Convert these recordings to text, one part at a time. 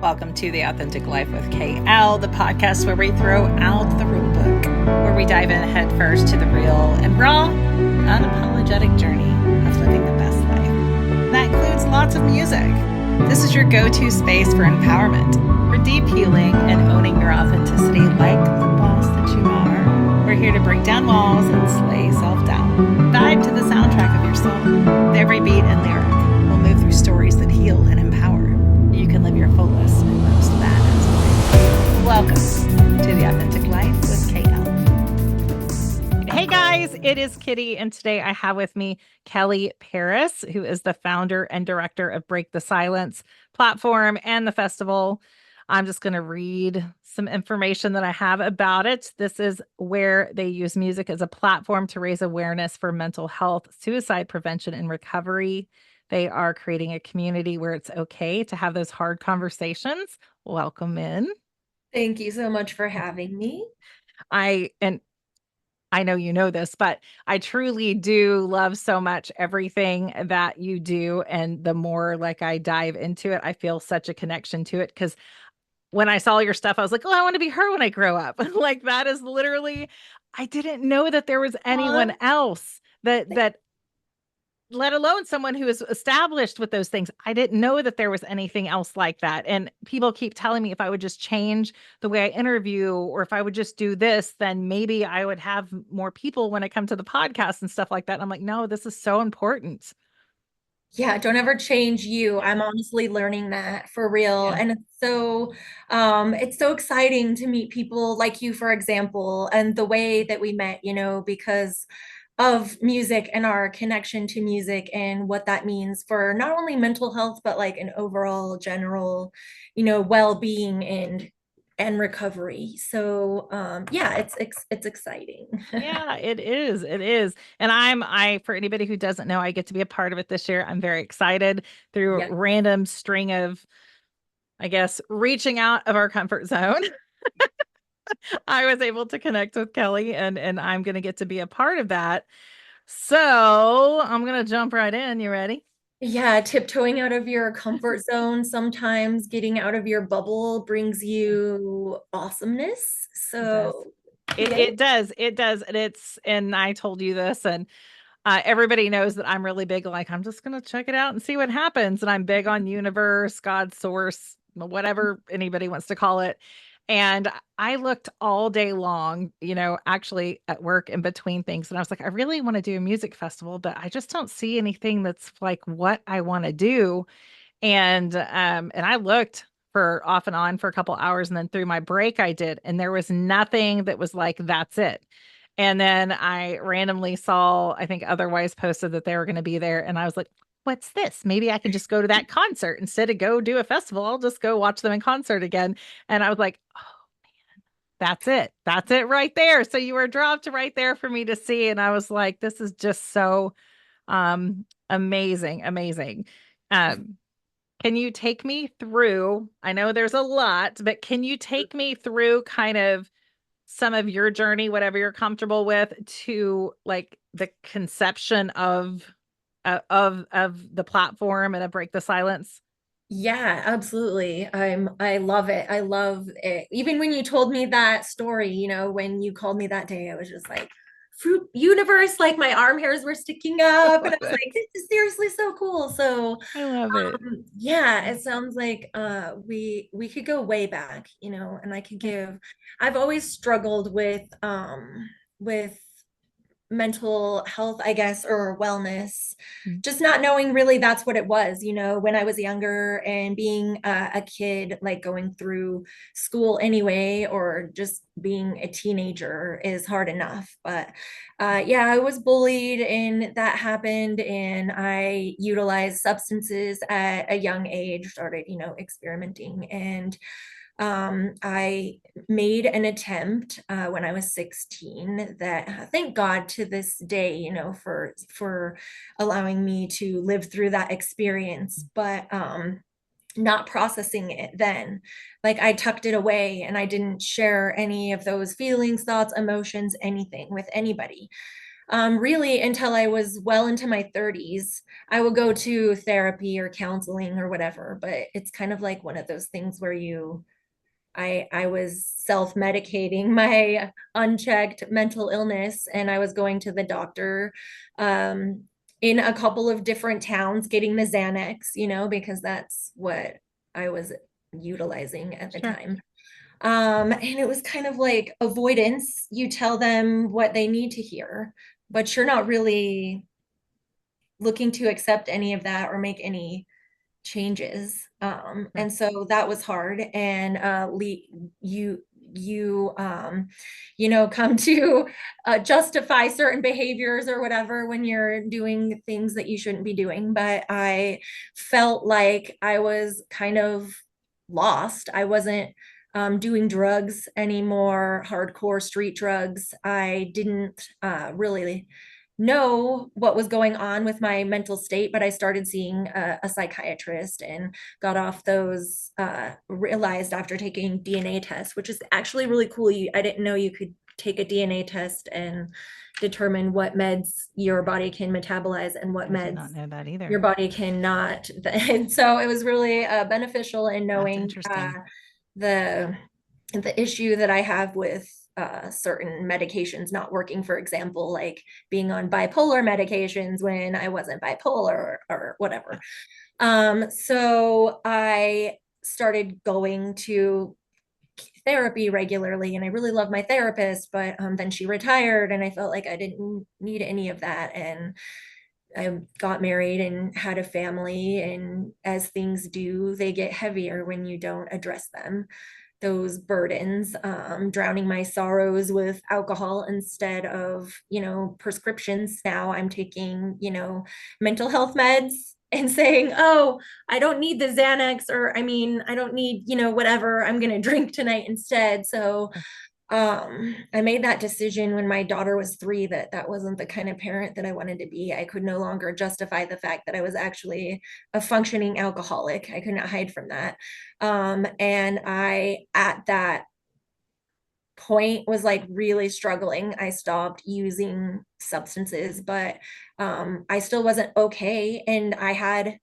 Welcome to The Authentic Life with KL, the podcast where we throw out the rule book, where we dive in head first to the real and raw, unapologetic journey of living the best life. That includes lots of music. This is your go-to space for empowerment, for deep healing and owning your authenticity like the boss that you are. We're here to break down walls and slay self-doubt. Vibe to the soundtrack of your soul. With every beat and lyric, we'll move through stories that heal and empower. You can live your fullest and most badass life. Welcome to The Authentic Life with KL. Hey guys, it is Kitty, and today I have with me Kelly Paris, who is the founder and director of Break the Silence platform and the festival. I'm just going to read some information that I have about it. This is where they use music as a platform to raise awareness for mental health, suicide prevention, and recovery. They are creating a community where it's okay to have those hard conversations. Welcome in. Thank you so much for having me. And I know you know this, but I truly do love so much everything that you do. And the more like I dive into it, I feel such a connection to it. Because when I saw your stuff, I was like, oh, I want to be her when I grow up. Like that is literally, I didn't know that there was anyone Fun. else that let alone someone who is established with those things. I didn't know that there was anything else like that. And people keep telling me if I would just change the way I interview or if I would just do this, then maybe I would have more people when I come to the podcast and stuff like that. And I'm like, no, this is so important. Yeah, don't ever change you. I'm honestly learning that for real. Yeah. And it's so exciting to meet people like you, for example, and the way that we met, because of music and our connection to music and what that means for not only mental health, but like an overall general, well-being and recovery. So yeah, it's exciting. Yeah, it is. It is. And I for anybody who doesn't know, I get to be a part of it this year. I'm very excited through a Yeah. random string of, I guess, reaching out of our comfort zone. I was able to connect with Kelly and I'm going to get to be a part of that. So, I'm going to jump right in. You ready? Yeah, tiptoeing out of your comfort zone, sometimes getting out of your bubble brings Yeah, you awesomeness. it does. So, It yeah. it does. It does. And I told you this and everybody knows that I'm really big like I'm just going to check it out and see what happens and I'm big on universe, God source, whatever anybody wants to call it. And I looked all day long, actually at work in between things. And I was like, I really want to do a music festival, but I just don't see anything that's like what I want to do. And I looked for off and on for a couple hours, and then through my break I did, and there was nothing that was like, that's it. And then I randomly saw, I think Otherwise posted that they were going to be there. And I was like, what's this? Maybe I can just go to that concert instead of go do a festival. I'll just go watch them in concert again. And I was like, oh, that's it. That's it right there. So you were dropped right there for me to see. And I was like, this is just so amazing, amazing. Um, can you take me through? I know there's a lot, but can you take me through kind of some of your journey, whatever you're comfortable with, to like the conception of the platform and a Break the Silence? Yeah, absolutely. I love it. I love it. Even when you told me that story, when you called me that day, I was just like, fruit universe, like my arm hairs were sticking I up. And I love was it. like, this is seriously so cool. So I love it. yeah, it sounds like we could go way back, and I could give I've always struggled with mental health, I guess, or wellness, Mm. just not knowing really that's what it was, when I was younger and being a kid, like going through school anyway, or just being a teenager is hard enough. But yeah, I was bullied and that happened, and I utilized substances at a young age, started, experimenting. And I made an attempt when I was 16 that thank God to this day, for allowing me to live through that experience, but not processing it then. Like I tucked it away and I didn't share any of those feelings, thoughts, emotions, anything with anybody. really until I was well into my 30s. I would go to therapy or counseling or whatever, but it's kind of like one of those things where I was self-medicating my unchecked mental illness, and I was going to the doctor um, in a couple of different towns getting the Xanax, because that's what I was utilizing at the Sure. time. And it was kind of like avoidance. You tell them what they need to hear, but you're not really looking to accept any of that or make any changes. Sure. And so that was hard. And you you come to justify certain behaviors or whatever when you're doing things that you shouldn't be doing. But I felt like I was kind of lost. I wasn't doing drugs anymore, hardcore street drugs. I didn't really know what was going on with my mental state, but I started seeing a psychiatrist and got off those, realized after taking DNA tests, which is actually really cool. I didn't know you could take a DNA test and determine what meds your body can metabolize and what I did meds not know that either. your body cannot. And so it was really beneficial in That's knowing interesting. the the issue that I have with certain medications not working, for example, like being on bipolar medications when I wasn't bipolar or whatever. So I started going to therapy regularly, and I really love my therapist, but then she retired and I felt like I didn't need any of that. And I got married and had a family, and as things do, they get heavier when you don't address them, those burdens, drowning my sorrows with alcohol instead of, prescriptions. Now I'm taking, mental health meds and saying, oh, I don't need the Xanax, or I mean, I don't need, whatever, I'm going to drink tonight instead. So I made that decision when my daughter was 3 that that wasn't the kind of parent that I wanted to be. I could no longer justify the fact that I was actually a functioning alcoholic. I could not hide from that. And I, at that point, was like really struggling. I stopped using substances, but I still wasn't okay. And I had a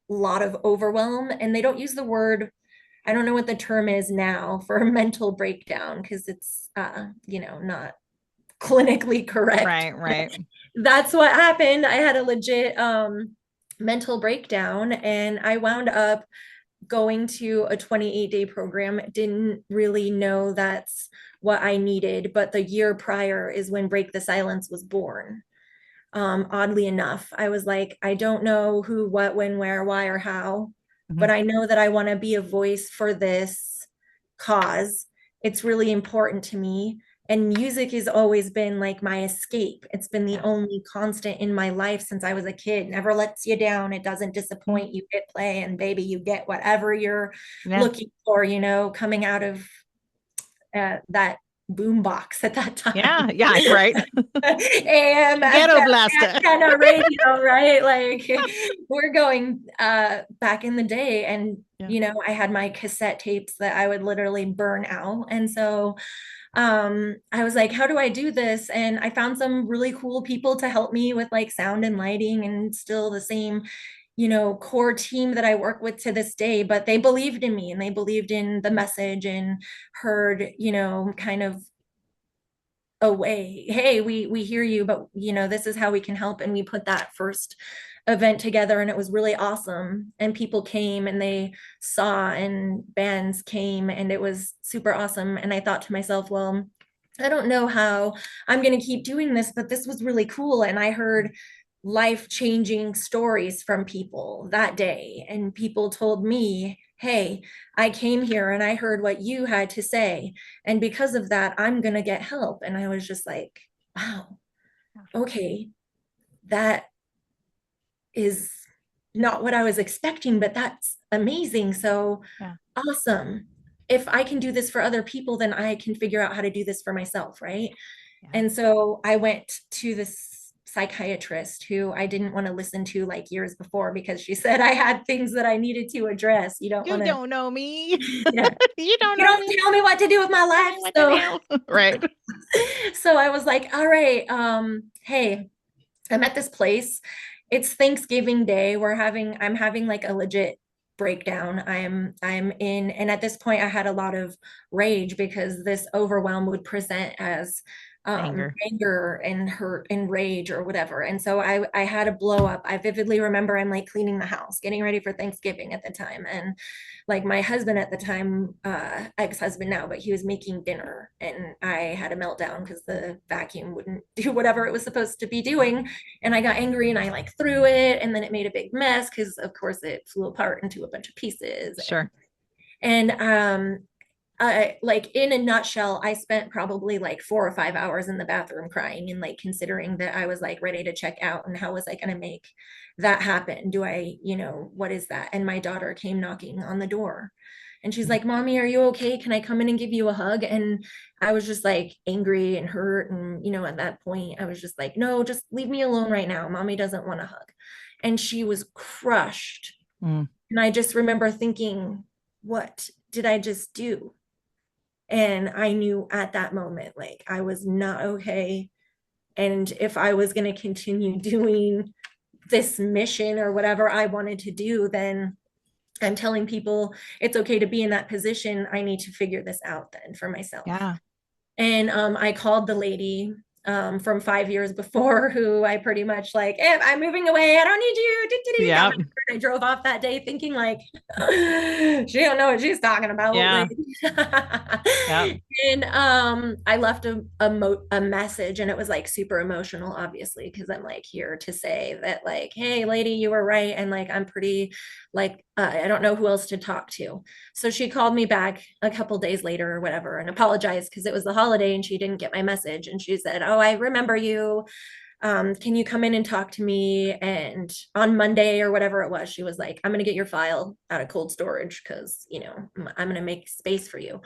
lot of overwhelm, and they don't use the word, I don't know what the term is now for a mental breakdown because it's not clinically correct. Right, right. That's what happened. I had a legit mental breakdown, and I wound up going to a 28-day program. Didn't really know that's what I needed, but the year prior is when Break the Silence was born. Oddly enough, I was like, I don't know who, what, when, where, why, or how, Mhm. but I know that I want to be a voice for this cause. It's really important to me. And music has always been like my escape. It's been the Yeah. only constant in my life since I was a kid. Never lets you down. It doesn't Mhm. disappoint. You hit play, and baby, you get whatever you're Yeah. looking for, coming out of that boom box at that time. Yeah. Yeah. Right. AM, Ghetto FM, blaster. antenna radio, right? Like we're going back in the day, and Yeah. I had my cassette tapes that I would literally burn out. And so I was like, how do I do this? And I found some really cool people to help me with like sound and lighting, and still the same core team that I work with to this day, but they believed in me and they believed in the message and heard, kind of a way, hey, we hear you, but this is how we can help. And we put that first event together, and it was really awesome. And people came and they saw, and bands came, and it was super awesome. And I thought to myself, well, I don't know how I'm going to keep doing this, but this was really cool. And I heard life-changing stories from people that day, and people told me, hey, I came here and I heard what you had to say, and because of that, I'm going to get help. And I was just like, wow, okay, that is not what I was expecting, but that's amazing. So Yeah. awesome. If I can do this for other people, then I can figure out how to do this for myself, right? Yeah. And so I went to this psychiatrist who I didn't want to listen to like years before, because she said I had things that I needed to address. You don't You want to, don't know me. yeah, You don't you know don't me. tell me what to do with my Tell life. me what to So do. Right. So I was like, all right, hey, I'm at this place. It's Thanksgiving Day. I'm having like a legit breakdown. I'm in, and at this point I had a lot of rage because this overwhelm would present as Anger. anger and hurt and rage or whatever. And so I had a blow up. I vividly remember I'm like cleaning the house, getting ready for Thanksgiving at the time. And like my husband at the time, ex-husband now, but he was making dinner and I had a meltdown because the vacuum wouldn't do whatever it was supposed to be doing. And I got angry and I like threw it and then it made a big mess because of course it flew apart into a bunch of pieces. Sure. And like in a nutshell, I spent probably like 4 or 5 hours in the bathroom crying and like considering that I was like ready to check out and how was I going to make that happen? Do I, what is that? And my daughter came knocking on the door and she's like, Mommy, are you okay? Can I come in and give you a hug? And I was just like angry and hurt. And, at that point, I was just like, no, just leave me alone right now. Mommy doesn't want a hug. And she was crushed. Mm. And I just remember thinking, what did I just do? And I knew at that moment, like I was not okay. And if I was going to continue doing this mission or whatever I wanted to do, then I'm telling people it's okay to be in that position. I need to figure this out then for myself. Yeah. And I called the lady from 5 years before who I pretty much like, I'm moving away. I don't need you. Yeah. I drove off that day thinking like, she don't know what she's talking about. Yeah. Like, Yeah. and I left a message and it was like super emotional, obviously, because I'm like here to say that like, hey, lady, you were right. And like, I'm pretty like, I don't know who else to talk to. So she called me back a couple days later or whatever and apologized because it was the holiday and she didn't get my message. And she said, oh, I remember you. Can you come in and talk to me? And on Monday or whatever it was, she was like, I'm going to get your file out of cold storage because, I'm going to make space for you.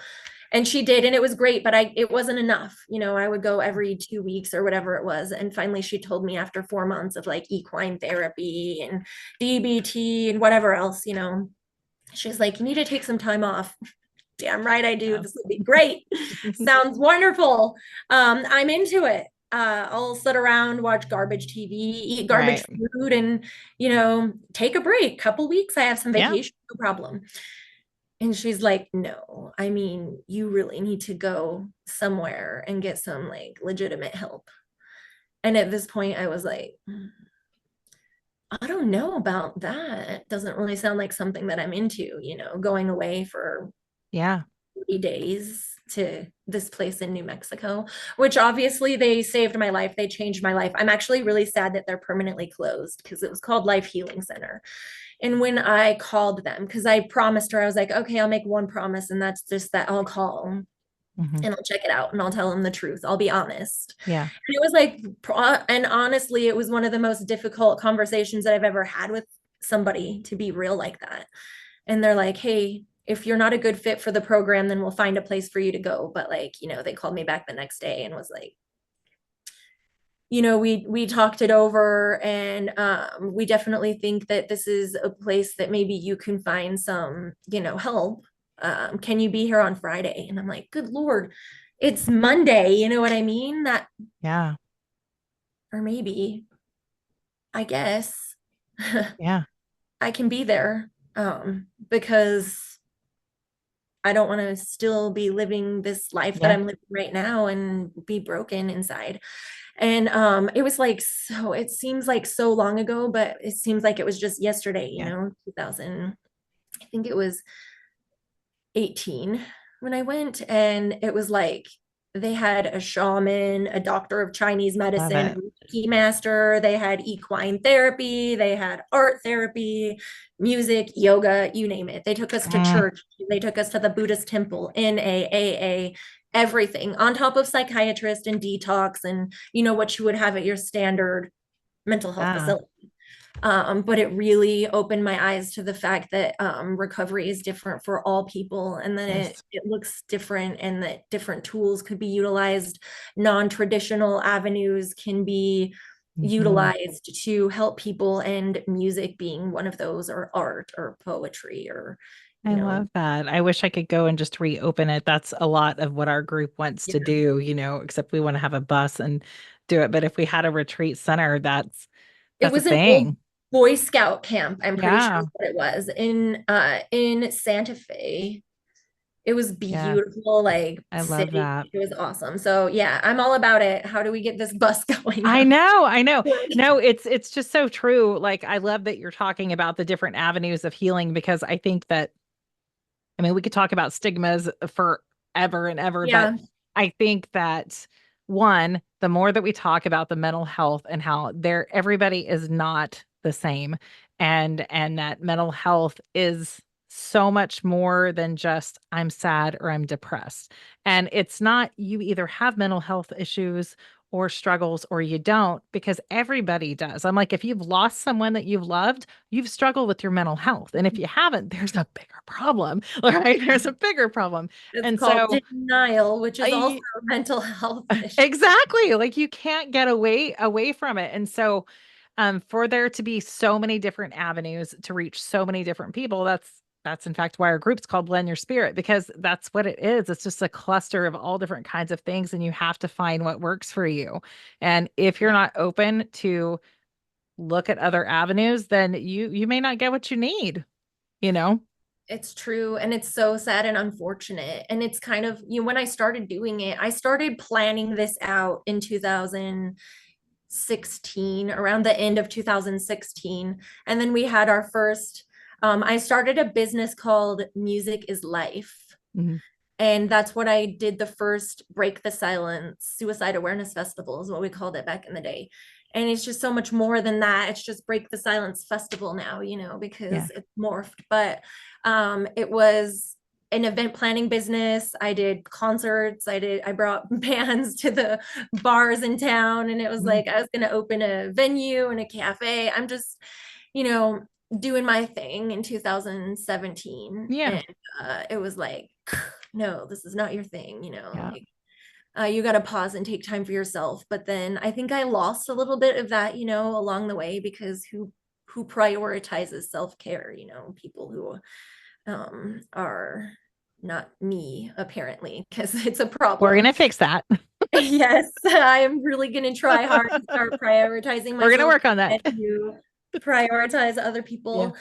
And she did, and it was great, but it wasn't enough. I would go every 2 weeks or whatever it was. And finally she told me after 4 months of like equine therapy and DBT and whatever else, she's like, you need to take some time off. Damn right I do. Yeah. This would be great. Sounds wonderful. I'm into it. I'll sit around, watch garbage TV, eat garbage food, and take a break. Couple weeks, I have some vacation, no problem. And she's like, no, I mean, you really need to go somewhere and get some like legitimate help. And at this point, I was like, I don't know about that. Doesn't really sound like something that I'm into, going away for Yeah. 30 days to this place in New Mexico, which obviously they saved my life. They changed my life. I'm actually really sad that they're permanently closed because it was called Life Healing Center. And when I called them, because I promised her, I was like, okay, I'll make one promise, and that's just that I'll call and I'll check it out and I'll tell them the truth. I'll be honest. Yeah. And it was like, and honestly, it was one of the most difficult conversations that I've ever had with somebody to be real like that. And they're like, hey, if you're not a good fit for the program, then we'll find a place for you to go. But like, they called me back the next day and was like, we talked it over and we definitely think that this is a place that maybe you can find some, help. Can you be here on Friday? And I'm like, good Lord, it's Monday. You know what I mean? Yeah. Or maybe, I guess, Yeah. I can be there because I don't want to still be living this life that I'm living right now and be broken inside. And it was like, so it seems like so long ago, but it seems like it was just yesterday, 2000, I think it was 18 when I went. And it was like they had a shaman, a doctor of Chinese medicine, a Reiki master, they had equine therapy, they had art therapy, music, yoga, you name it. They took us to church, they took us to the Buddhist temple, NA, AA, everything on top of psychiatrist and detox and what you would have at your standard mental health facility. But it really opened my eyes to the fact that recovery is different for all people and that it looks different and that different tools could be utilized. Non-traditional avenues can be utilized to help people, and music being one of those, or art or poetry or I love that. I wish I could go and just reopen it. That's a lot of what our group wants to Yeah. do, except we want to have a bus and do it. But if we had a retreat center, It that's a was an old thing. Boy Scout camp, I'm pretty sure Yeah. is what it was, in Santa Fe. It was Yeah. beautiful, like I love city. that. It was awesome. So yeah, I'm all about it. How do we get this bus going I now? know, I know. No, it's just so true. Like I love that you're talking about the different avenues of healing because I think that I mean, we could talk about stigmas forever and ever, but Yeah, I think that one, the more that we talk about the mental health and how everybody is not the same and that mental health is so much more than just I'm sad or I'm depressed. And it's not you either have mental health issues or struggles or you don't because everybody does. I'm like if you've lost someone that you've loved, you've struggled with your mental health. And if you haven't, there's a bigger problem, right? There's a bigger problem. it's And called so denial, which is also I a mental health issue. exactly like you can't get away from it. And so for there to be so many different avenues to reach so many different people, that's in fact why our group's called Blend Your Spirit, because that's what it is. It's just a cluster of all different kinds of things, and you have to find what works for you. And if you're Yeah, not open to look at other avenues, then you may not get what you need, you know? it's true. And it's so sad and unfortunate. And it's kind of, when I started doing it, I started planning this out in 2016, around the end of 2016. And then we had our first, I started a business called Music is Life. Mhm. And that's what I did the first Break the Silence Suicide Awareness Festival, is what we called it back in the day. And it's just so much more than that. It's just Break the Silence Festival now, Yeah. because it's morphed. But it was an event planning business. I did concerts. I brought bands to the bars in town. And it was Mhm. like I was gonna open a venue and a cafe. I'm just, you know, doing my thing in 2017. Yeah. And it was like, no, this is not your thing, Yeah. like you got to pause and take time for yourself. But then I think I lost a little bit of that, along the way, because who prioritizes self-care, people who are not me, apparently, because it's a We're problem. gonna fix that. Yes, I am really going to try hard to start prioritizing We're gonna myself work on that. and to prioritize other Yeah. people.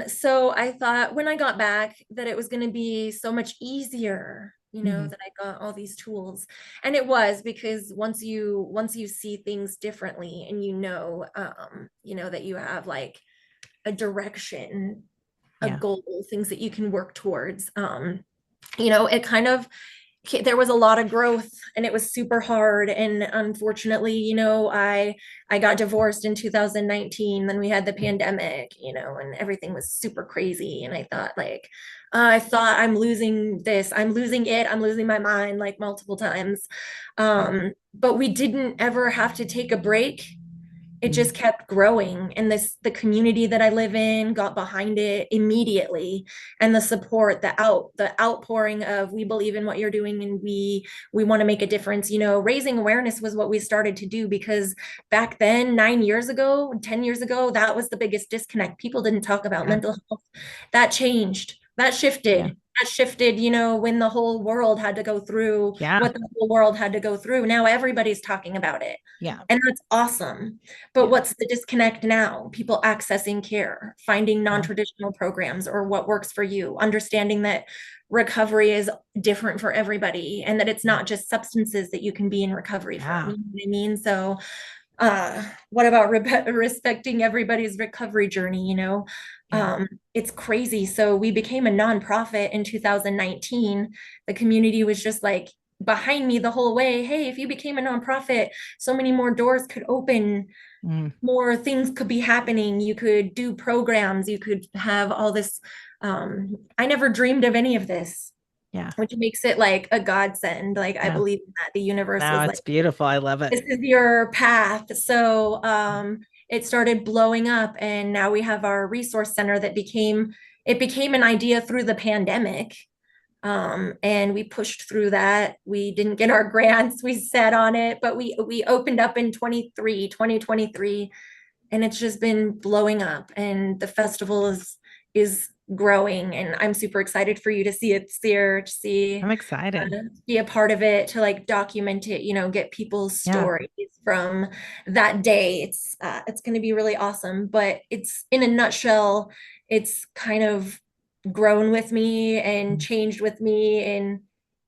So I thought when I got back that it was going to be so much easier, Mhm. that I got all these tools. And it was, because once you see things differently, and that you have like a direction, a Yeah. goal, things that you can work towards. It kind of, there was a lot of growth, and it was super hard. And unfortunately, I got divorced in 2019. Then we had the pandemic, and everything was super crazy. And I thought I'm losing this, I'm losing it, I'm losing my mind, like multiple times. But we didn't ever have to take a break. It Mhm. just kept growing, and the community that I live in got behind it immediately. And the support, the outpouring of, we believe in what you're doing, and we want to make a difference. Raising awareness was what we started to do, because back then, 9 years ago, 10 years ago, that was the biggest disconnect. People didn't talk about Yeah. mental health. That changed, that Yeah. shifted, when the whole world had to go through Yeah. what the whole world had to go through. Now everybody's talking about it, Yeah. and that's awesome. But Yeah. what's the disconnect now? People accessing care, finding Yeah. non-traditional programs, or what works for you, understanding that recovery is different for everybody, and that it's not just substances that you can be in recovery from. Yeah. You know what I mean? So what about respecting everybody's recovery journey? Yeah. It's crazy. So we became a nonprofit in 2019. The community was just like behind me the whole way. Hey, if you became a nonprofit, so many more doors could open, Mm. more things could be happening. You could do programs, you could have all this. I never dreamed of any of this, Yeah. which makes it like a godsend. Like, I Yeah. believe that the universe No, was it's like, beautiful. I love it. this is your path. So it started blowing up, and now we have our resource center that became an idea through the pandemic. And we pushed through that. We didn't get our grants, we sat on it, but we opened up in 2023, and it's just been blowing up. And the festival is growing, and I'm super excited for you to see it there, to see, I'm excited. be a part of it, to like document it, get people's Yeah. stories from that day. It's going to be really awesome, but it's in a nutshell, it's kind of grown with me and changed with me and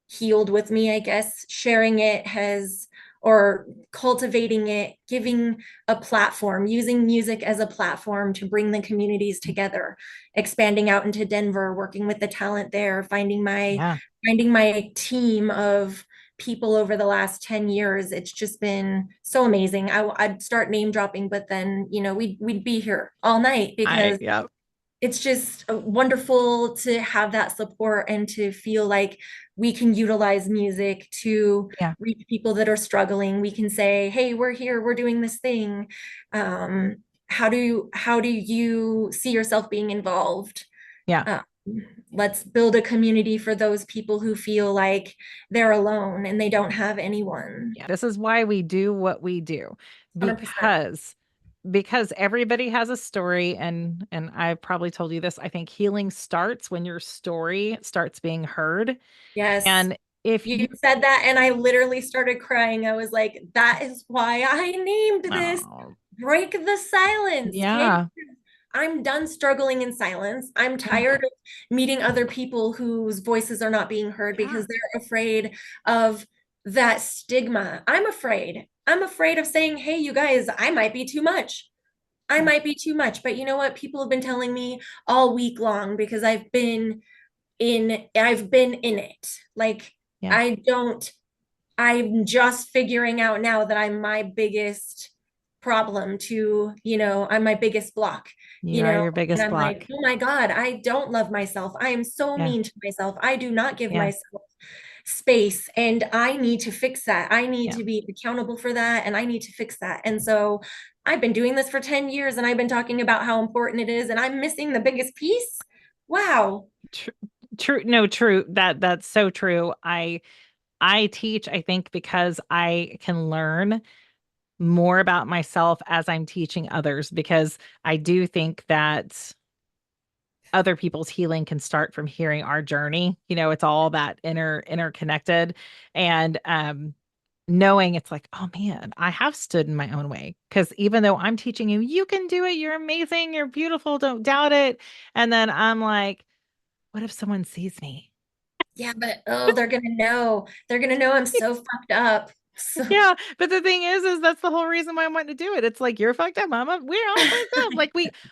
healed with me, I guess. Sharing it has, or cultivating it, giving a platform, using music as a platform to bring the communities together, expanding out into Denver, working with the talent there, Yeah. finding my team of people over the last 10 years. It's just been so amazing. I'd start name dropping, but then, we'd be here all night because Yeah. it's just wonderful to have that support and to feel like we can utilize music to Yeah. reach people that are struggling. We can say, hey, we're here, we're doing this thing. um, how do you see yourself being involved? Yeah. uh, let's build a community for those people who feel like they're alone and they don't have anyone. Yeah. This is why we do what we do, 100%. because everybody has a story, and I've probably told you this. I think healing starts when your story starts being heard. Yes. And if You you said that, and I literally started crying. I was like, that is why I named this oh, Break the Silence. Okay. yeah. I'm done struggling in silence. I'm Yeah. tired of meeting other people whose voices are not being heard Yeah. because they're afraid of that stigma. I'm afraid. I'm afraid of saying, hey, you guys, I might be too much. I Yeah. might be too much. But you know what? People have been telling me all week long because I've been in it. Like, Yeah. I don't, I'm just figuring out now that I'm my biggest problem to, I'm my biggest block, You are your and biggest I'm like, block. oh my God, I don't love myself. I am so Yeah. mean to myself. I do not give Yeah. myself space, and I need to fix that. I need Yeah. to be accountable for that, and I need to fix that. And so I've been doing this for 10 years and I've been talking about how important it is, and I'm missing the biggest piece. Wow. True. True. No, true. That's so true. I teach, I think, because I can learn more about myself as I'm teaching others, because I do think that other people's healing can start from hearing our journey. It's all that interconnected. And knowing it's like, oh man, I have stood in my own way. Because even though I'm teaching you, you can do it, you're amazing, you're beautiful, don't doubt it. And then I'm like, what if someone sees me? Yeah, but oh, they're gonna know. They're gonna know I'm so fucked up. So Yeah, but the thing is that's the whole reason why I'm wanting to do it. It's like, you're fucked up, mama. We're all fucked up.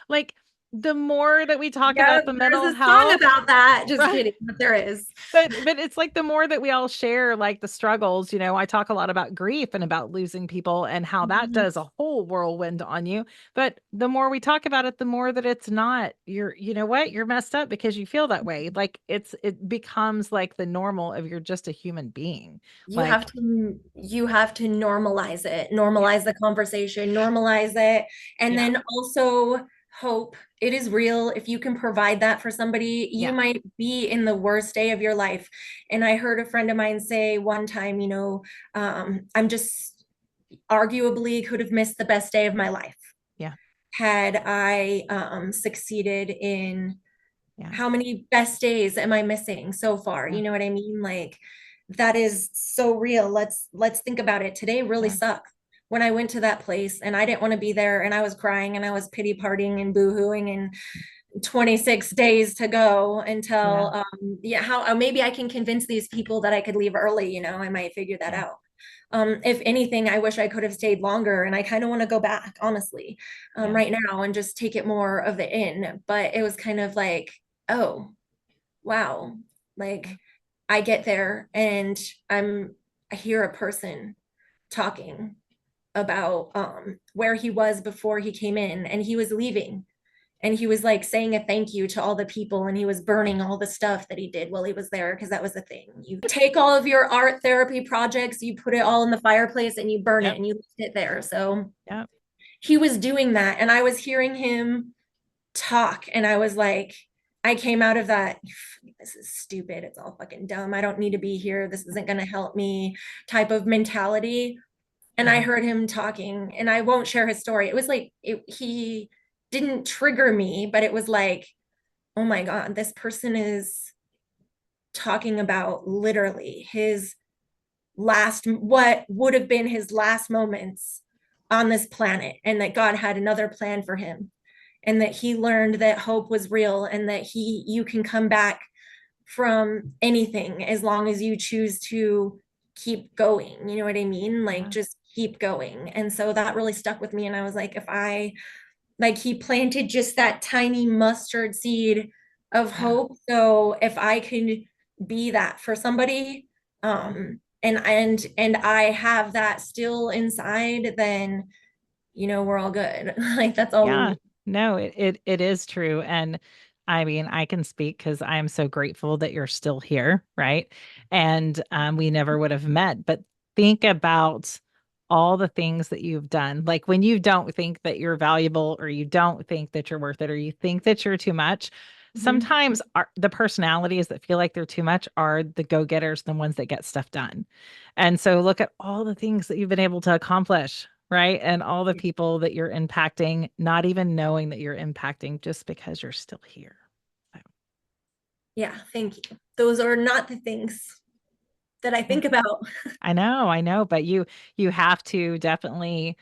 Like the more that we talk yeah, about the mental there's a song health, about that. Just right? kidding, but there is. But it's like the more that we all share like the struggles, I talk a lot about grief and about losing people and how that Mhm. does a whole whirlwind on you. But the more we talk about it, the more that it's not, you know what? You're messed up because you feel that way. Like it becomes like the normal of you're just a human being. Like, You have to normalize it, yeah, normalize the conversation, normalize it, and yeah, then also hope it is real. If you can provide that for somebody, you yeah, might be in the worst day of your life. And I heard a friend of mine say one time, I'm just arguably could have missed the best day of my life yeah, had I succeeded in. yeah, How many best days am I missing so far? yeah, You know what I mean? Like, that is so real. Let's think about it. Today really yeah, sucked. When I went to that place and I didn't want to be there, and I was crying and I was pity partying and boohooing, and 26 days to go yeah, until yeah, how maybe I can convince these people that I could leave early, I might figure that yeah, out. If anything, I wish I could have stayed longer, and I kind of want to go back, honestly, yeah, right now, and just take it more of it in. But it was kind of like, oh, wow, like, yeah, I get there and I hear a person talking about where he was before he came in, and he was leaving, and he was like saying a thank you to all the people, and he was burning all the stuff that he did while he was there, because that was the thing. You take all of your art therapy projects, you put it all in the fireplace, and you burn it, yep, and you leave it there. So yep, he was doing that, and I was hearing him talk, and I was like, I came out of that, this is stupid, it's all fucking dumb, I don't need to be here, this isn't going to help me type of mentality. And I mhm, heard him talking, and I won't share his story. It was like he didn't trigger me, but it was like, oh my God, this person is talking about literally his last, what would have been his last moments on this planet, and that God had another plan for him, and that he learned that hope was real, and that you can come back from anything as long as you choose to keep going. You know what I mean? Like Yeah. just keep going. And so that really stuck with me. And I was like, if I, like, he planted just that tiny mustard seed of Yeah. hope. So if I can be that for somebody, Yeah. and I have that still inside, then we're all good. Like that's all we Yeah, need. no, it is true. And I mean, I can speak because I am so grateful that you're still here, right? And we never would have met. But think about all the things that you've done. Like when you don't think that you're valuable, or you don't think that you're worth it, or you think that you're too much. Mhm. Sometimes the personalities that feel like they're too much are the go-getters, the ones that get stuff done. And so look at all the things that you've been able to accomplish, right? And all the people that you're impacting, not even knowing that you're impacting just because you're still here. So, Yeah, thank you. Those are not the things that I yeah, think about. I know, but you have to definitely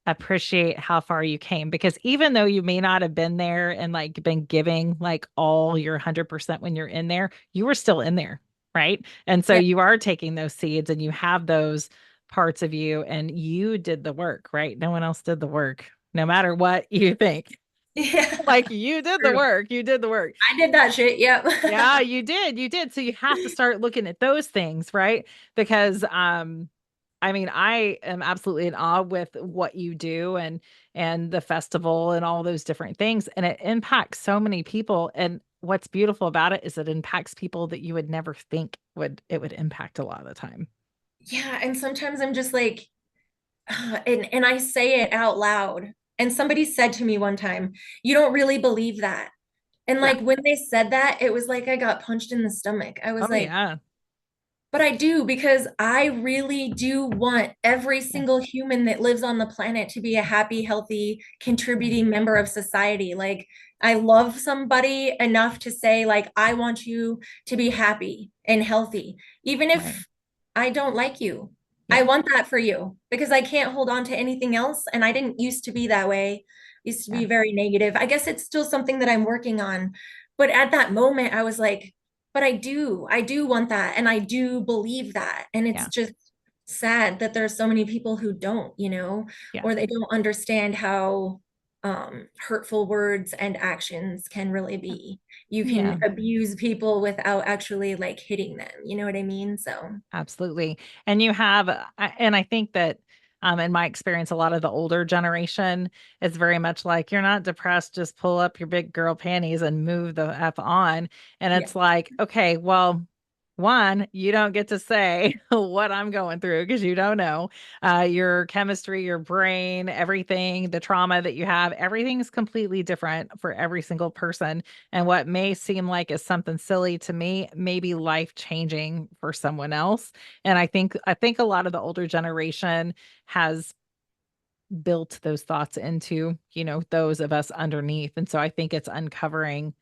appreciate how far you came, because even though you may not have been there and like been giving like all your 100% when you're in there, you were still in there, right? And so Yeah. you are taking those seeds and you have those parts of you, and you did the work, right? No one else did the work, no matter what you think. Yeah. Like you did the True. work. You did the work. I did that shit. Yep. Yeah, you did. You did. So you have to start looking at those things, right? Because I mean, I am absolutely in awe with what you do, and the festival and all those different things, and it impacts so many people. And what's beautiful about it is it impacts people that you would never think would impact a lot of the time. Yeah. And sometimes I'm just like, and I say it out loud. And somebody said to me one time, you don't really believe that. And Yeah. like when they said that, it was like I got punched in the stomach. I was Oh like, yeah. but I do, because I really do want every Yeah. single human that lives on the planet to be a happy, healthy, contributing member of society. Like, I love somebody enough to say, like, I want you to be happy and healthy, even Right. if I don't like you. I Yeah. want that for you because I can't hold on to anything else. And I didn't used to be that way. Used to be Yeah. very negative. I guess it's still something that I'm working on. But at that moment, I was like, but I do want that, and I do believe that. And it's Yeah. just sad that there's so many people who don't, Yeah. or they don't understand how hurtful words and actions can really Yeah. be. You can Yeah. abuse people without actually like hitting them. You know what I mean? So Absolutely. And you have, and I think that, in my experience, a lot of the older generation is very much like, you're not depressed, just pull up your big girl panties and move the F on. And yeah. it's like, okay, well, one, you don't get to say what I'm going through because you don't know. Your chemistry, your brain, everything, the trauma that you have, everything's completely different for every single person. And what may seem like is something silly to me may be life changing for someone else. And I think a lot of the older generation has built those thoughts into, those of us underneath. And so I think it's uncovering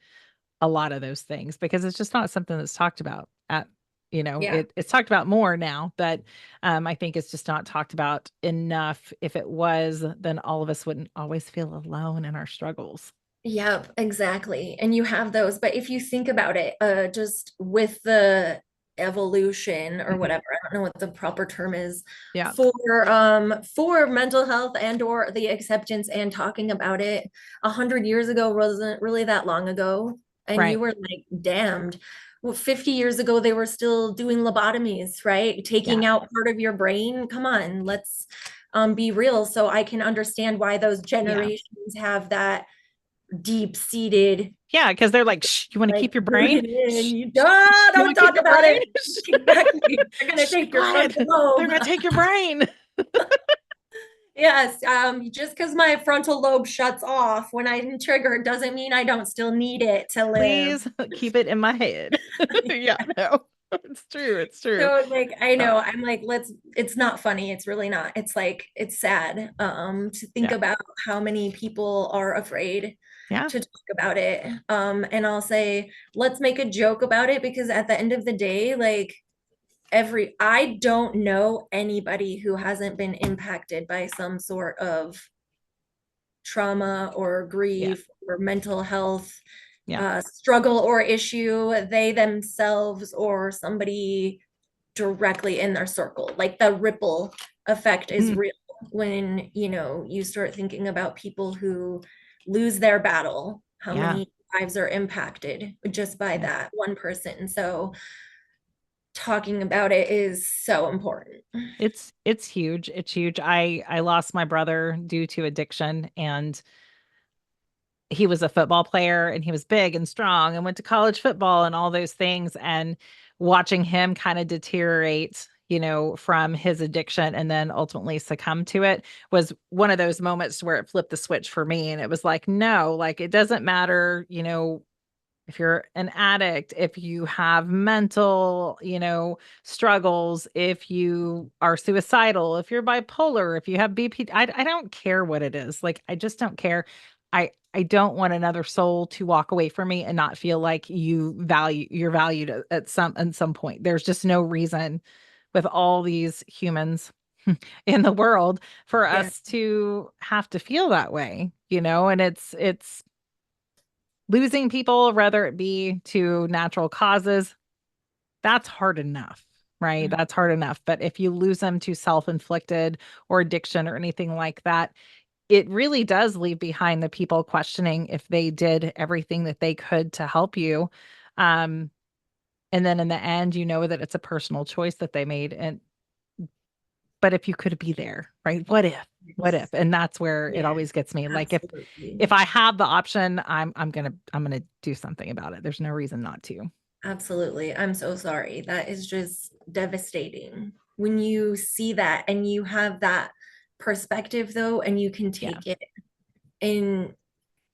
a lot of those things, because it's just not something that's talked about at, Yeah. it's talked about more now, but I think it's just not talked about enough. If it was, then all of us wouldn't always feel alone in our struggles. Yep, exactly. And you have those. But if you think about it, just with the evolution or Mhm. whatever, I don't know what the proper term is Yeah. for mental health and or the acceptance and talking about it, 100 years ago wasn't really that long ago. And you Right. were like damned. Well, 50 years ago, they were still doing lobotomies, right? Yeah. Taking out part of your brain. Come on, let's be real. So I can understand why those Yeah. generations have that deep-seated, Yeah, because they're like, shh, you want to like keep your brain? rooted in Shh, you. shh, you Don't want to keep talk your about brain? it. Shh, Exactly. They're gonna shh, be take your quiet. frontal They're lobe. gonna take your brain. Yes, just because my frontal lobe shuts off when I'm triggered doesn't mean I don't still need it to live. Please keep it in my head. Yeah, no. It's true. It's true. So like I Uh, know I'm like it's not funny. It's really not. It's like it's sad to think yeah. about how many people are afraid Yeah. to talk about it. And I'll say let's make a joke about it because at the end of the day like every I don't know anybody who hasn't been impacted by some sort of trauma or Yeah. grief or mental health Yeah. struggle or issue, they themselves or somebody directly in their circle. Like the ripple effect is Mhm. real when, you start thinking about people who lose their battle, how Yeah. many lives are impacted just by Yeah. that one person. So talking about it is so important. It's huge. It's huge. I lost my brother due to addiction, and he was a football player and he was big and strong and went to college football and all those things, and watching him kind of deteriorate, from his addiction and then ultimately succumb to it was one of those moments where it flipped the switch for me, and it was like, no, like it doesn't matter, if you're an addict, if you have mental, struggles, if you are suicidal, if you're bipolar, if you have BP, I don't care what it is. Like, I just don't care. I don't want another soul to walk away from me and not feel like you're valued at some point. There's just no reason with all these humans in the world for Yeah. us to have to feel that way, and it's losing people, whether it be to natural causes, that's hard enough, right? Mhm. That's hard enough. But if you lose them to self-inflicted or addiction or anything like that, it really does leave behind the people questioning if they did everything that they could to help you. Um, and then in the end, you know that it's a personal choice that they made. And but if you could be there, right? What if? What if? And that's where it Yeah, always gets me. Like if absolutely. I have the option, I'm gonna do something about it. There's no reason not to. Absolutely. I'm so sorry. That is just devastating. When you see that and you have that perspective, though, and you can Yeah. take it and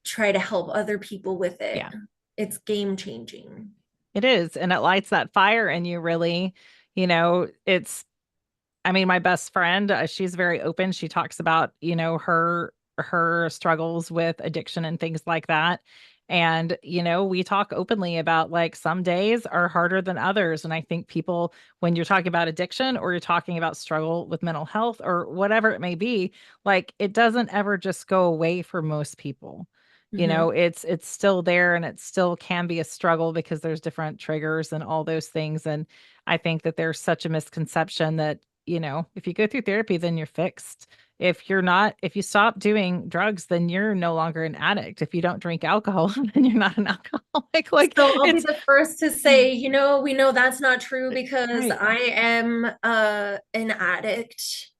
try to help other people with it, Yeah. it's game changing. It is. And it lights that fire in you, really. It's I mean, my best friend, she's very open. She talks about, her struggles with addiction and things like that. And, we talk openly about like some days are harder than others. And I think people, when you're talking about addiction or you're talking about struggle with mental health or whatever it may be, like it doesn't ever just go away for most people. Hmm. It's still there, and it still can be a struggle because there's different triggers and all those things. And I think that there's such a misconception that, if you go through therapy, then you're fixed. If you stop doing drugs, then you're no longer an addict. If you don't drink alcohol, then you're not an alcoholic. Like So I'll be it's the first to say, we know that's not true because right. I am an addict.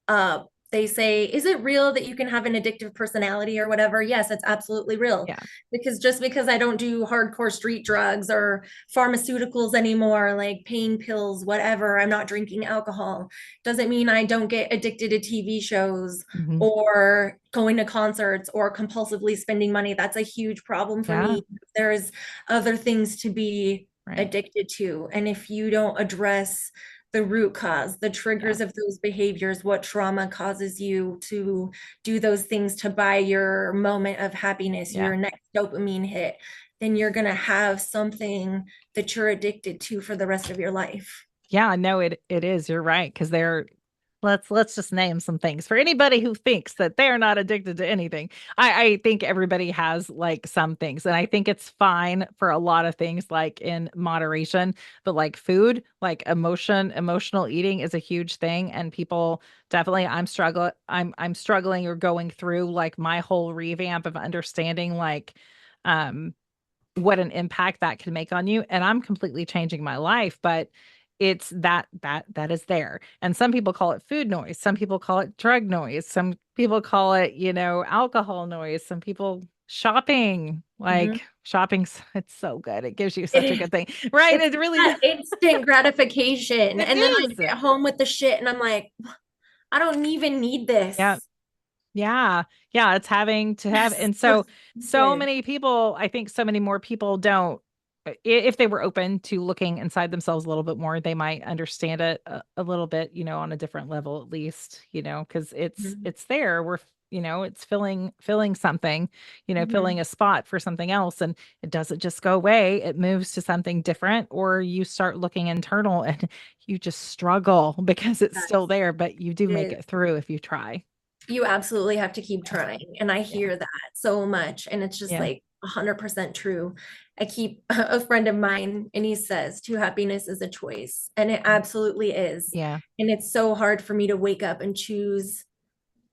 uh they say, is it real that you can have an addictive personality or whatever? Yes, it's absolutely real. Yeah. Because just because I don't do hardcore street drugs or pharmaceuticals anymore, like pain pills, whatever, I'm not drinking alcohol, doesn't mean I don't get addicted to TV shows Hmm. or going to concerts or compulsively spending money. That's a huge problem for Yeah. me. There's other things to be Right. addicted to. And if you don't address the root cause, the Yeah. triggers of those behaviors, what trauma causes you to do those things to buy your moment of happiness, Yeah. your next dopamine hit, then you're going to have something that you're addicted to for the rest of your life. Yeah, no, it is. You're right. Because let's just name some things for anybody who thinks that they're not addicted to anything. I think everybody has like some things, and I think it's fine for a lot of things, like in moderation. But like food, like emotional eating is a huge thing, and people definitely. I'm struggling or going through like my whole revamp of understanding like, um what an impact that can make on you, and I'm completely changing my life. But it's that is there, and some people call it food noise, some people call it drug noise, some people call it, alcohol noise, some people shopping, Mhm. like shopping's it's so good, it gives you such a It, good thing, right? it's It really that instant gratification. it And then I is. get home with the shit and I'm like, I don't even need Yeah. this. Yeah. Yeah, it's having to have, Yes, and so so stupid. many people, I think so many more people don't if they were open to looking inside themselves a little bit more, they might understand it a little bit, on a different level at least, because Mhm. it's there. It's filling something, Mhm. filling a spot for something else, and it doesn't just go away. It moves to something different, or you start looking internal and you just struggle because it's still Yes, there, but you do it make is. it through if you try. You absolutely have to keep trying. And I Yeah. hear that so much. And it's just Yeah. like 100% true. I keep a friend of mine, and he says, true happiness is a choice. And it absolutely is. Yeah. And it's so hard for me to wake up and choose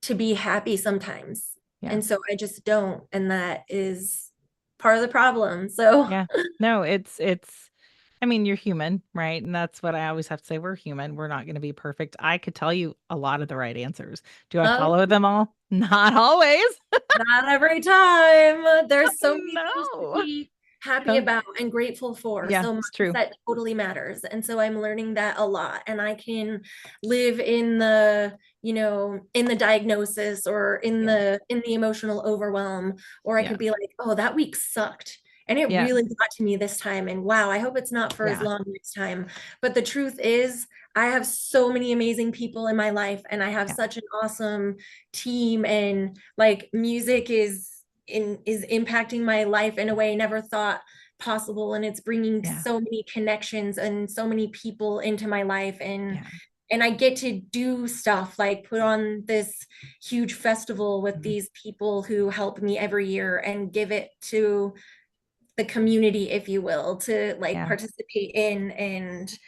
to be happy sometimes. Yeah. And so I just don't. And that is part of the problem. So, Yeah. No, it's I mean, you're human, right? And that's what I always have to say. We're human. We're not going to be perfect. I could tell you a lot of the right answers. Do I um, follow them all? Not always. not every time. There's so many things to No. be happy Yeah, about and grateful for. yeah, So it's true. mindset totally matters. And so I'm learning that a lot. And I can live in the, in the diagnosis or Yeah. in the emotional overwhelm, or I Yeah. could be like, oh, that week sucked. And it Yeah. really got to me this time. And wow, I hope it's not for as Yeah. long next time. But the truth is, I have so many amazing people in my life, and I have Yeah. such an awesome team, and like music is impacting my life in a way I never thought possible, and it's bringing Yeah. so many connections and so many people into my life, Yeah. and I get to do stuff like put on this huge festival with Mhm. these people who help me every year and give it to the community, if you will, to like Yeah. participate in, and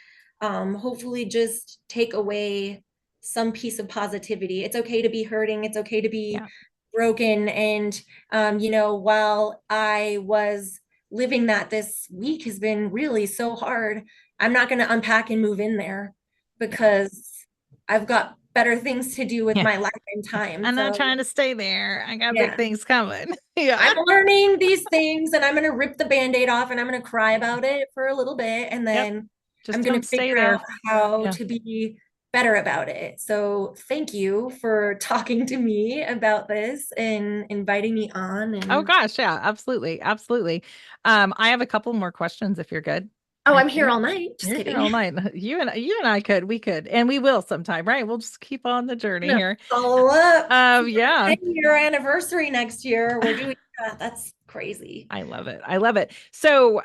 hopefully just take away some piece of positivity. It's okay to be hurting. It's okay to be Yeah. broken. And, while I was living that, this week has been really so hard. I'm not going to unpack and move in there Yeah. because I've got better things to do with Yeah. my life and time. I'm not So, trying to stay there. I got big yeah. things coming. Yeah. I'm learning these things, and I'm going to rip the band-aid off, and I'm going to cry Yeah. about it for a little bit, and Yep. then Just I'm going don't to stay figure there. out how Yeah. to be better about it. So thank you for talking to me about this and inviting me on. Oh And gosh, yeah, absolutely. Absolutely. I have a couple more questions if you're good. oh, I I'm here think all night. Just you're here all kidding. night. You and I could, we could, and we will sometime, right? We'll just keep on the journey I'm gonna here. follow up for Yeah, our 10-year anniversary next year. We're doing that. That's crazy. I love it. I love it. So,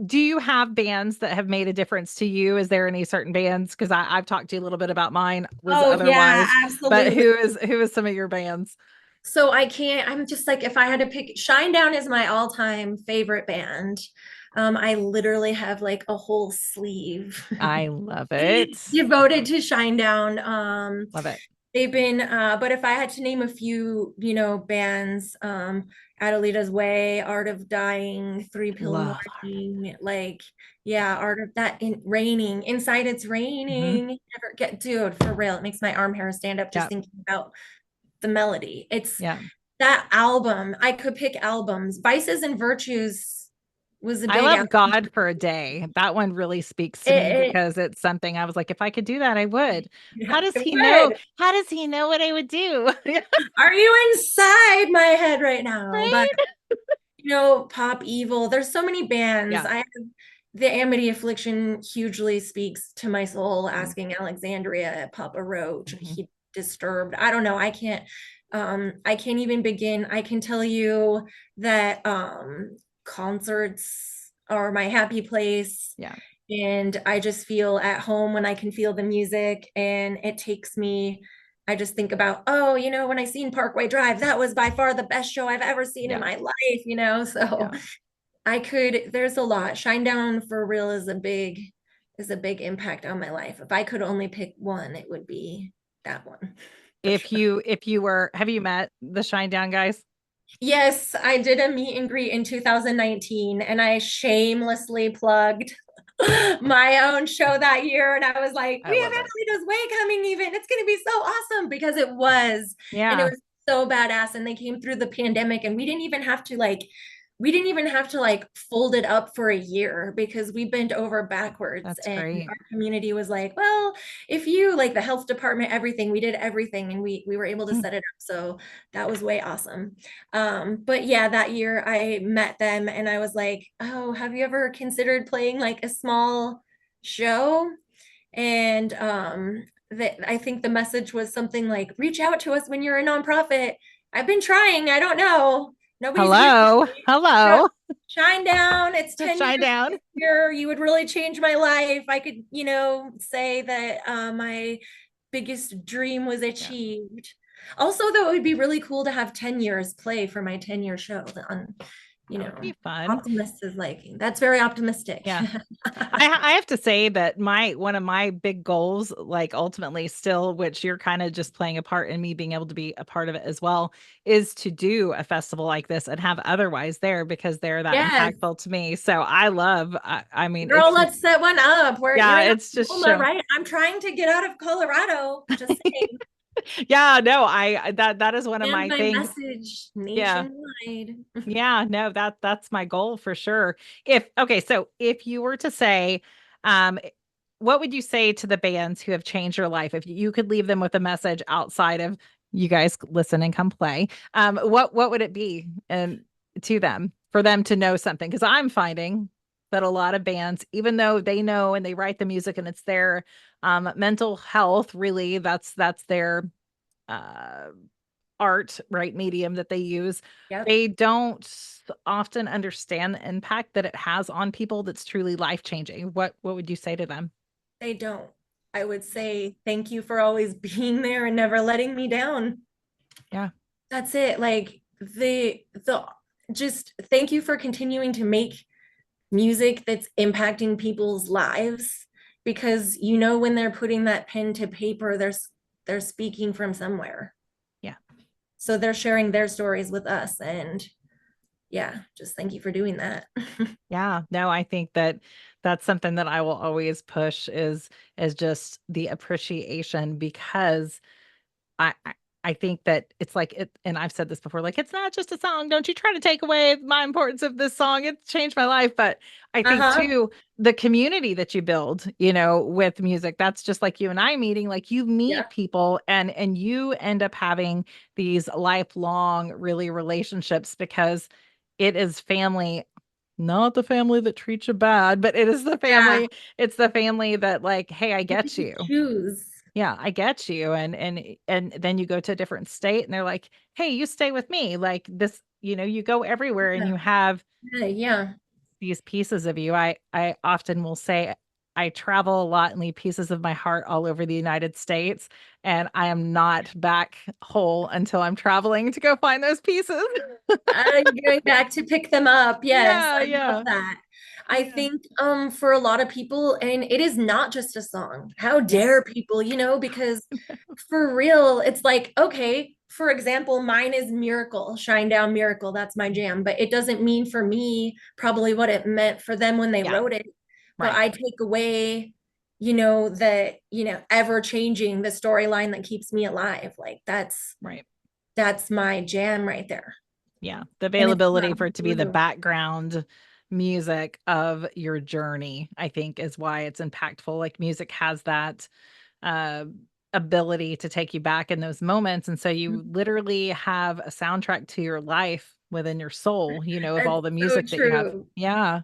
do you have bands that have made a difference to you? Is there any certain bands? Because I've talked to you a little bit about mine, was Oh yeah, otherwise, but absolutely. who is some of your bands? So I can't, I'm just like, if I had to pick, Shinedown is my all-time favorite band. I literally have like a whole sleeve I love it. devoted to Shinedown. Love it. They've been, but if I had to name a few, bands, Adelita's Way, Art of Dying, Three Pill Love art. Morning, like, yeah, Art of that, Raining, Inside It's Hmm. Raining. Never get, dude, for real, it makes my arm hair stand up just Yeah. thinking about the melody. It's Yeah. that album. I could pick albums. Vices and Virtues was a I big love album. God for a Day. That one really speaks to me It, because it's something I was like, if I could do that, I would. How yeah, does it he know? would. How does he know what I would do? Are you inside my head right now? But Right? Pop Evil. There's so many bands. Yeah. I have the Amity Affliction hugely speaks to my soul. Mm-hmm. Asking Alexandria, Papa Roach, Mm-hmm. he Disturbed. I don't know. I can't even begin. I can tell you that concerts are my happy place. Yeah. And I just feel at home when I can feel the music, and it takes me, I just think about, oh, when I seen Parkway Drive, that was by far the best show I've ever seen in Yeah. my life. So Yeah. there's a lot. Shinedown for real is a big impact on my life. If I could only pick one, it would be that one for sure. If you were, have you met the Shinedown guys? Yes, I did a meet and greet in 2019, and I shamelessly plugged my own show that year. And I was like, I we have love it. Annalita's Way coming even. It's going to be so awesome, because it was. And it Yeah. was so badass. And they came through the pandemic, and we didn't even have to like we didn't even have to like fold it up for a year because we bent over backwards, That's and great. our community was like, well, if you like the health department, everything, we did everything, and we were able to Mm. set it up. So that was way awesome. But yeah, that year I met them and I was like, oh, have you ever considered playing like a small show? And that I think the message was something like, reach out to us when you're a nonprofit. I've been trying, I don't know. Nobody's hearing Hello. me. Yeah. Hello. Shine down. It's 10 Shine years down. this year. You would really change my life. I could, say that my biggest dream was Yeah. achieved. Also, though, it would be really cool to have 10 years play for my 10-year show on, you That would know, be fun. optimist is like, that's very optimistic. Yeah. I have to say that my one of my big goals, like ultimately still, which you're kind of just playing a part in me being able to be a part of it as well, is to do a festival like this and have otherwise there because they're that Yes. impactful to me. So I love, I mean, Girl, it's, let's set one up. Where you're yeah, in it's just Oklahoma, show. right? I'm trying to get out of Colorado. Just saying. Yeah, no, that is one of And my my things. message Yeah. nationwide. Yeah, no, that's my goal for sure. If okay, so if you were to say, what would you say to the bands who have changed your life? If you could leave them with a message outside of you guys listen and come play, what would it be and to them for them to know something? Because I'm finding that a lot of bands, even though they know and they write the music and it's their mental health, really, that's their uh art, right, medium that they use, Yep, they don't often understand the impact that it has on people that's truly life-changing. What would you say to them? they don't. I would say thank you for always being there and never letting me down. Yeah, That's it. Like the just thank you for continuing to make music that's impacting people's lives, because when they're putting that pen to paper, they're speaking from somewhere. yeah, So they're sharing their stories with us, and yeah, just thank you for doing that. yeah. No, I think that that's something that I will always push is just the appreciation because I I I think that it's like it and I've said this before, like, "It's not just a song, don't you try to take away my importance of this song, it's changed my life," but I think Uh-huh. too, the community that you build, with music, that's just like you and I meeting, like, you Yeah. meet people and you end up having these lifelong, really, relationships because it is family, not the family that treats you bad, but it is the Yeah. family it's the family that, like, "Hey, I You get get to you." choose. Yeah, I get you, and then you go to a different state, and they're like, "Hey, you stay with me." Like, this you go everywhere, and Yeah. you have Yeah. these pieces of you. I often will say I travel a lot and leave pieces of my heart all over the United States, and I am not back whole until I'm traveling to go find those pieces. You're going back to pick them up. Yes, Yeah, I love yeah, that. I yeah, think for a lot of people, and it is not just a song. How yeah. dare people, because for real, it's like, okay, for example, mine is Miracle, Shine Down Miracle. That's my jam, but it doesn't mean for me probably what it meant for them when they Yeah, wrote it. But right, I take away, that, ever changing the storyline that keeps me alive. Like right. that's my jam right there. Yeah, the And it's availability not for it to be the blue. background music of your journey, I think is why it's impactful. Like music has that uh ability to take you back in those moments. And so you literally have a soundtrack to your life within your soul, of It's all the so music that you have. true. Yeah.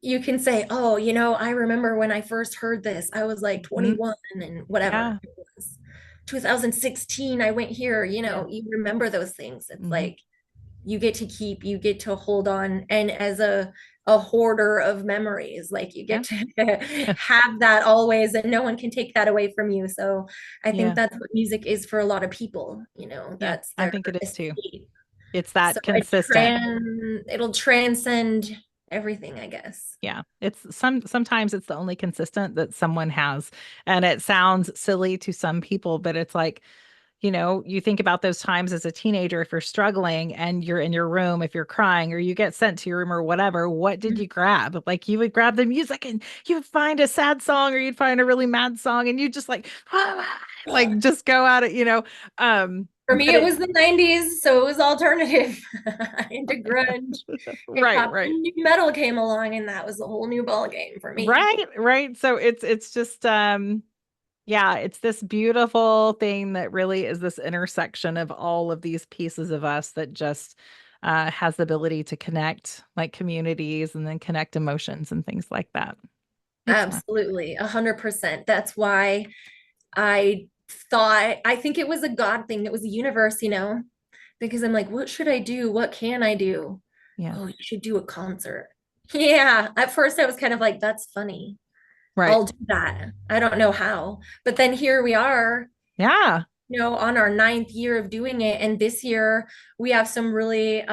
You can say, oh, I remember when I first heard this, I was like Mhm. 21 and whatever Yeah. it was. 2016, I went here, Yeah. you remember those things. It's Hmm. like you get to hold on. And as a hoarder of memories, like you Yeah. get to have that always, and no one can take that away from you. So I think Yeah. that's what music is for a lot of people, Yeah. that's I their think it is too. escape. It's So that consistent. it'll transcend everything, I guess. Yeah, it's sometimes it's the only consistent that someone has, and it sounds silly to some people, but it's like, you think about those times as a teenager if you're struggling and you're in your room, if you're crying or you get sent to your room or whatever, what did you grab? Like you would grab the music and you would find a sad song or you'd find a really mad song and you just like like just go at it. Um For me, but it was the 90s, so it was alternative into grunge. And right, pop right. and new metal came along, and that was a whole new ball game for me. Right, right. So it's just yeah, it's this beautiful thing that really is this intersection of all of these pieces of us that just has the ability to connect like communities and then connect emotions and things like that. It's fun. Absolutely, 100%. That's why I I think it was a God thing. It was a universe, because I'm like, what should I do? What can I do? Yeah. Oh, you should do a concert. Yeah. At first, I was kind of like, that's funny. Right. I'll do that. I don't know how. But then here we are, Yeah. on our ninth year of doing it. And this year, we have some really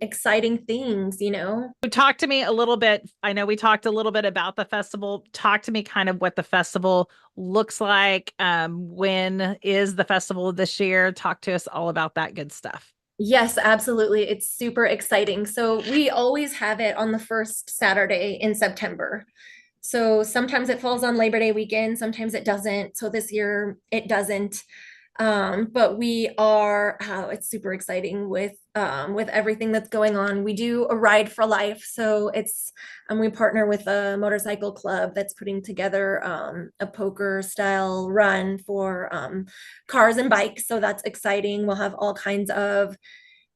exciting things. So talk to me a little bit. I know we talked a little bit about the festival. Talk to me kind of what the festival looks like. When is the festival this year? Talk to us all about that good stuff. Yes, absolutely. It's super exciting. So we always have it on the first Saturday in September. So sometimes it falls on Labor Day weekend, sometimes it doesn't. So this year it doesn't. But it's super exciting with everything that's going on. We do a ride for life. So we partner with a motorcycle club that's putting together a poker style run for cars and bikes. So that's exciting. We'll have all kinds of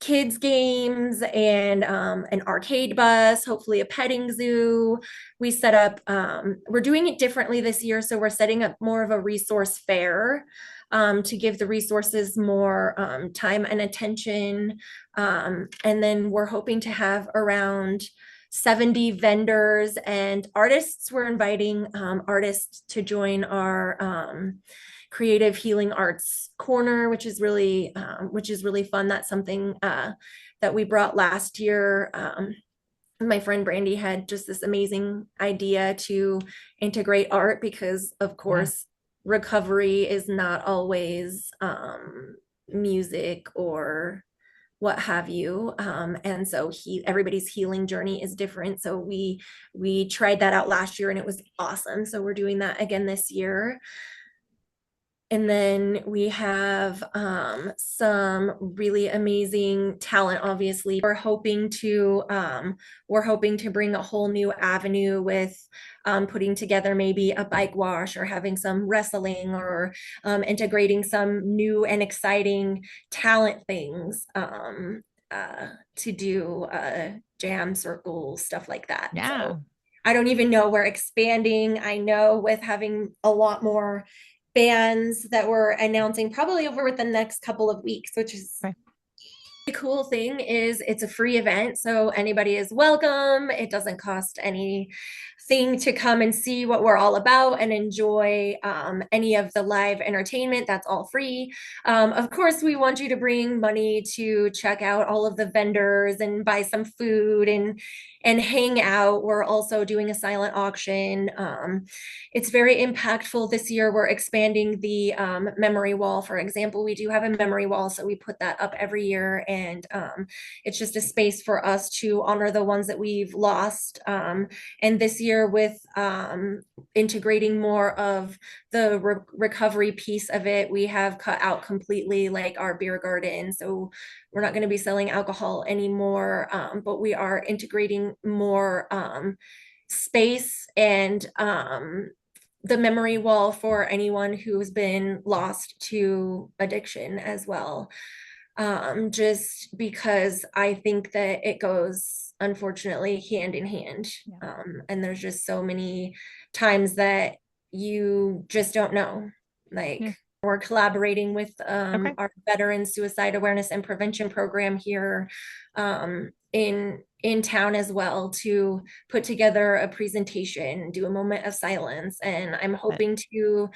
kids games and an arcade bus, hopefully a petting zoo. We're doing it differently this year, so we're setting up more of a resource fair to give the resources more time and attention. And then we're hoping to have around 70 vendors and artists. We're inviting artists to join our creative healing arts corner, which is really fun. That's something that we brought last year. My friend Brandy had just this amazing idea to integrate art because, of Yeah. course, recovery is not always music or what have you. And so everybody's healing journey is different. So we tried that out last year and it was awesome. So we're doing that again this year. And then we have some really amazing talent, obviously. We're hoping to bring a whole new avenue with putting together maybe a bike wash or having some wrestling or integrating some new and exciting talent things to do jam circles, stuff like that. Yeah. So I don't even know. We're expanding. I know with having a lot more bands that we're announcing probably over with the next couple of weeks, which is Okay. the cool thing is it's a free event, so anybody is welcome. It doesn't cost anything to come and see what we're all about and enjoy any of the live entertainment. That's all free. Of course, we want you to bring money to check out all of the vendors and buy some food and hang out. We're also doing a silent auction. It's very impactful this year. We're expanding the memory wall. For example, we do have a memory wall, so we put that up every year, and it's just a space for us to honor the ones that we've lost. And this year, with integrating more of the recovery piece of it, we have cut out completely like our beer garden. So we're not going to be selling alcohol anymore, but we are integrating more space and the memory wall for anyone who's been lost to addiction as well. Just because I think that it goes, unfortunately, hand in hand. Yeah. And there's just so many times that you just don't know. Yeah. Like, we're collaborating with Okay. our veteran suicide awareness and prevention program here in town as well to put together a presentation, do a moment of silence, and I'm But hoping to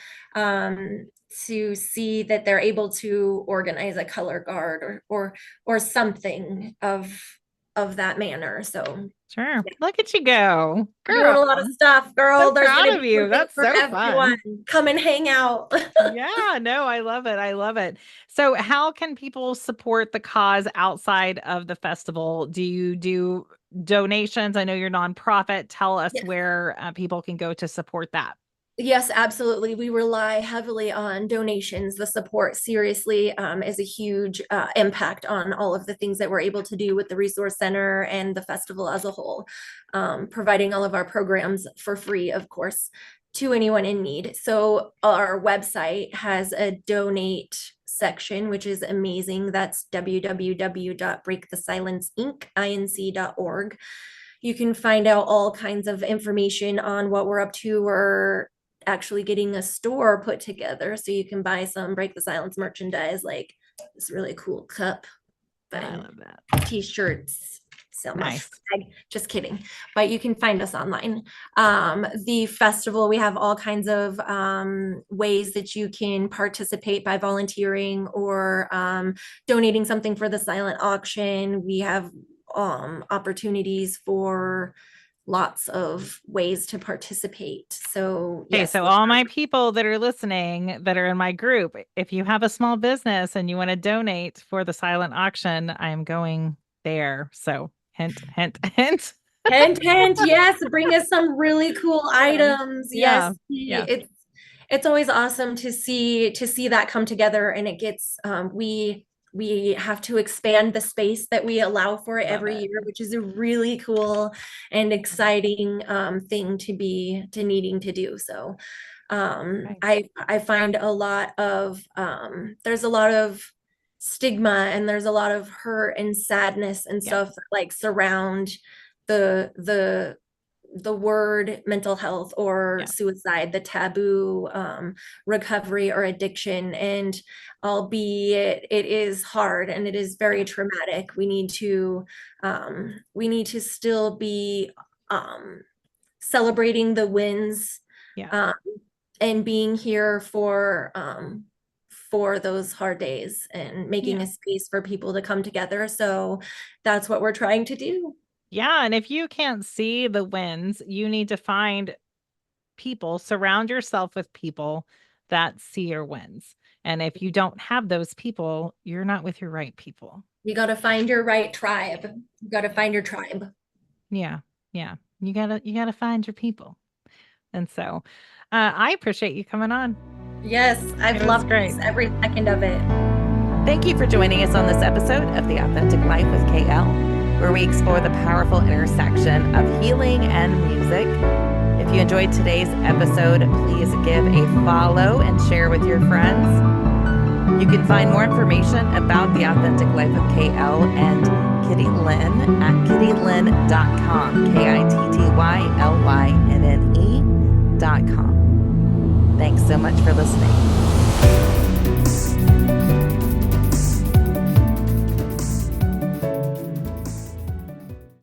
see that they're able to organize a color guard or something of that manner. So sure. Look at you go, doing girl. a lot of stuff, So girl. There's proud gonna of be you. something That's for so everyone. fun. Come and hang out. Yeah, no, I love it. I love it. So, how can people support the cause outside of the festival? Do you do donations? I know you're nonprofit. Tell us Yes. where people can go to support that. Yes, absolutely. We rely heavily on donations. The support seriously is a huge impact on all of the things that we're able to do with the Resource Center and the festival as a whole, providing all of our programs for free, of course, to anyone in need. So our website has a donate section, which is amazing. That's www.breakthesilenceinc.org. You can find out all kinds of information on what we're up to. We're actually getting a store put together so you can buy some Break the Silence merchandise, like this really cool cup I and love that. t-shirts. So much Nice. swag. Just kidding, but you can find us online. The festival, we have all kinds of ways that you can participate by volunteering or donating something for the silent auction. We have opportunities for lots of ways to participate. So Okay, yes, so all my people that are listening that are in my group, if you have a small business and you want to donate for the silent auction, I'm going there. So hint, hint, hint. hint, hint, yes, bring us some really cool items. Yeah. Yes, Yeah. it's always awesome to see that come together, and it gets we have to expand the space that we allow for it Love every it. year, which is a really cool and exciting thing to needing to do. So Right. I find a lot of there's a lot of stigma and there's a lot of hurt and sadness and Yeah. stuff that like surround the word mental health or Yeah. suicide, the taboo, recovery or addiction. And albeit it is hard and it is very traumatic, we need to still be celebrating the wins, Yeah. um, and being here for those hard days and making Yeah. a space for people to come together. So that's what we're trying to do. Yeah. And if you can't see the wins, you need to find people, surround yourself with people that see your wins. And if you don't have those people, you're not with your right people. You got to find your right tribe. You got to find your tribe. Yeah. Yeah. You gotta find your people. And so I appreciate you coming on. Yes, It I've was loved great. this, every second of it. Thank you for joining us on this episode of The Authentic Life with KL, where we explore the powerful intersection of healing and music. If you enjoyed today's episode, please give a follow and share with your friends. You can find more information about The Authentic Life with KL and Kitty Lynne at kittylynne.com, KITTYLYNNE.com. Thanks so much for listening.